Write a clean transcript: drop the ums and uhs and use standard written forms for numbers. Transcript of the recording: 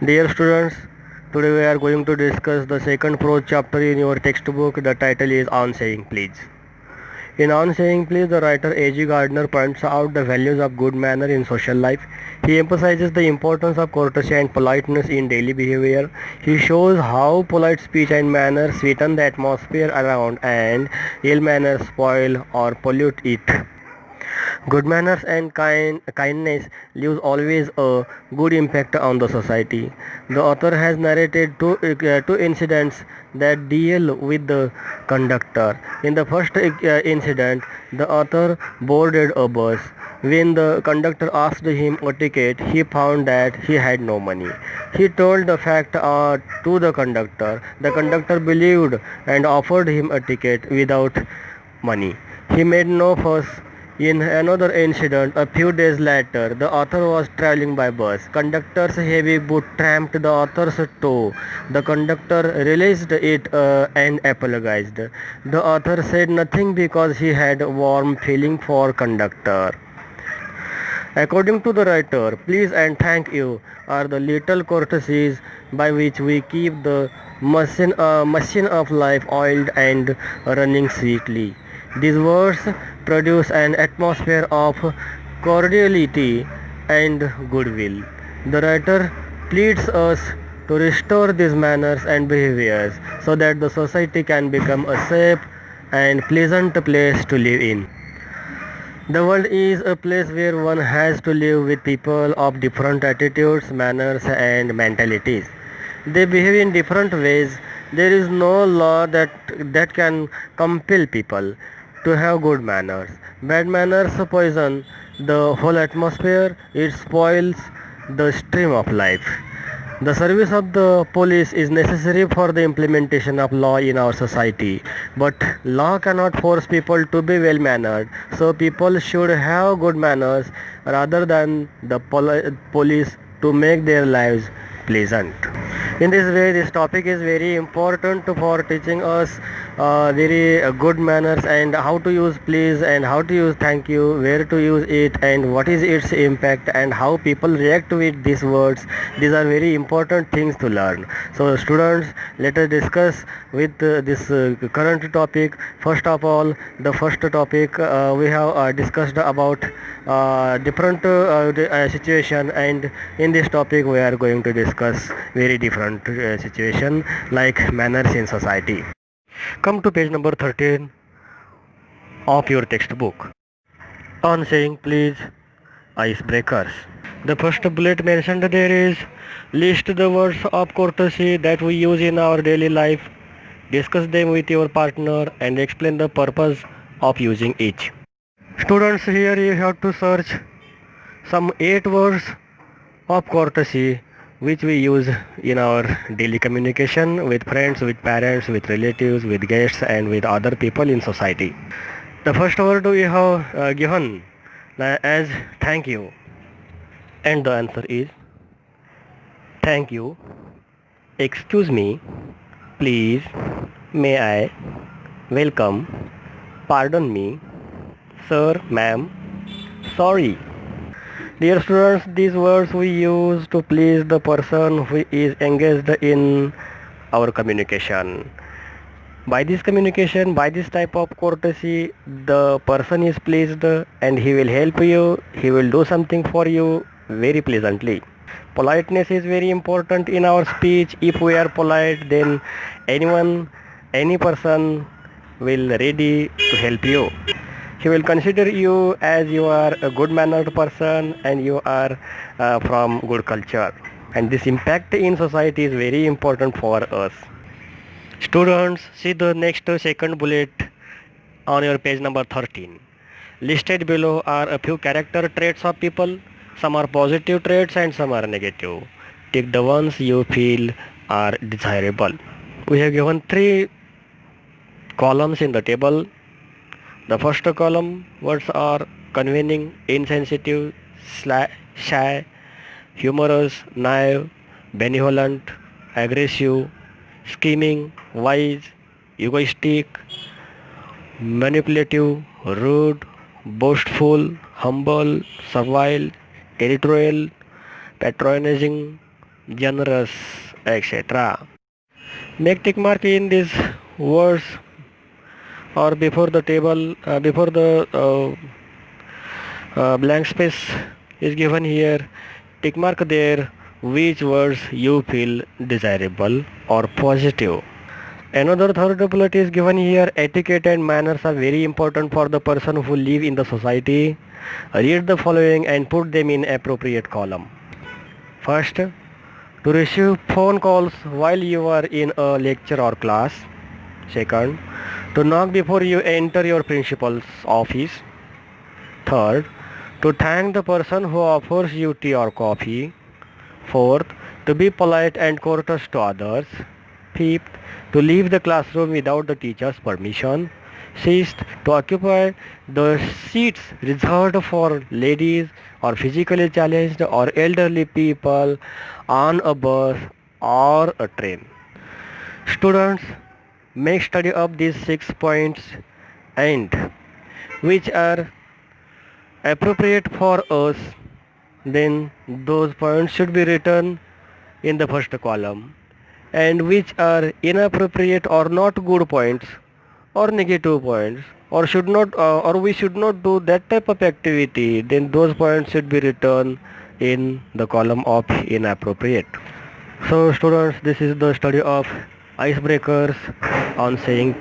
Dear students, today we are going to discuss the second prose chapter in your textbook. The title is On Saying Please. In On Saying Please, the writer A.G. Gardner points out the values of good manner in social life. He emphasizes the importance of courtesy and politeness in daily behavior. He shows how polite speech and manner sweeten the atmosphere around and ill manners spoil or pollute it. Good manners and kindness leaves always a good impact on the society. The author has narrated two incidents that deal with the conductor. In the first incident, the author boarded a bus. When the conductor asked him a ticket, he found that he had no money. He told the fact to the conductor. The conductor believed and offered him a ticket without money. He made no fuss. In another incident, a few days later, the author was traveling by bus. Conductor's heavy boot tramped the author's toe. The conductor released it and apologized. The author said nothing because he had a warm feeling for conductor. According to the writer, please and thank you are the little courtesies by which we keep the machine of life oiled and running sweetly. These words produce an atmosphere of cordiality and goodwill. The writer pleads us to restore these manners and behaviors so that the society can become a safe and pleasant place to live in. The world is a place where one has to live with people of different attitudes, manners, and mentalities. They behave in different ways. There is no law that can compel people to have good manners. Bad manners poison the whole atmosphere. It spoils the stream of life. The service of the police is necessary for the implementation of law in our society, but law cannot force people to be well mannered. So people should have good manners rather than the police to make their lives pleasant. In this way, this topic is very important for teaching us very good manners and how to use please and how to use thank you, where to use it and what is its impact and how people react with these words. These are very important things to learn. So students, let us discuss with this current topic. First of all, the first topic we have discussed about different situation, and in this topic we are going to discuss very different situation like manners in society. Come to page number 13 of your textbook. On saying please, icebreakers. The first bullet mentioned there is list the words of courtesy that we use in our daily life, discuss them with your partner and explain the purpose of using each. Students, here you have to search some 8 words of courtesy which we use in our daily communication with friends, with parents, with relatives, with guests and with other people in society. The first word we have given as thank you, and the answer is thank you, excuse me, please, may I, welcome, pardon me, sir, ma'am, sorry. Dear students, these words we use to please the person who is engaged in our communication. By this communication, by this type of courtesy, the person is pleased and he will help you, he will do something for you very pleasantly. Politeness is very important in our speech. If we are polite, then anyone, any person will ready to help you. He will consider you as you are a good mannered person and you are from good culture. And this impact in society is very important for us. Students, see the next second bullet on your page number 13. Listed below are a few character traits of people. Some are positive traits and some are negative. Take the ones you feel are desirable. We have given 3 columns in the table. The first column words are convincing, insensitive, shy, humorous, naive, benevolent, aggressive, scheming, wise, egoistic, manipulative, rude, boastful, humble, servile, territorial, patronizing, generous, etc. Make tick mark in these words or before the table, before the blank space is given here. Tick mark there which words you feel desirable or positive. Another third bullet is given here. Etiquette and manners are very important for the person who live in the society. Read the following and put them in appropriate column. First, to receive phone calls while you are in a lecture or class. Second, to knock before you enter your principal's office. Third, to thank the person who offers you tea or coffee. Fourth, to be polite and courteous to others. Fifth, to leave the classroom without the teacher's permission. Sixth, to occupy the seats reserved for ladies or physically challenged or elderly people on a bus or a train. Students, make study of these 6 points and which are appropriate for us, then those points should be written in the first column, and which are inappropriate or not good points or negative points or should not or we should not do that type of activity, then those points should be written in the column of inappropriate. So students, this is the study of icebreakers on saying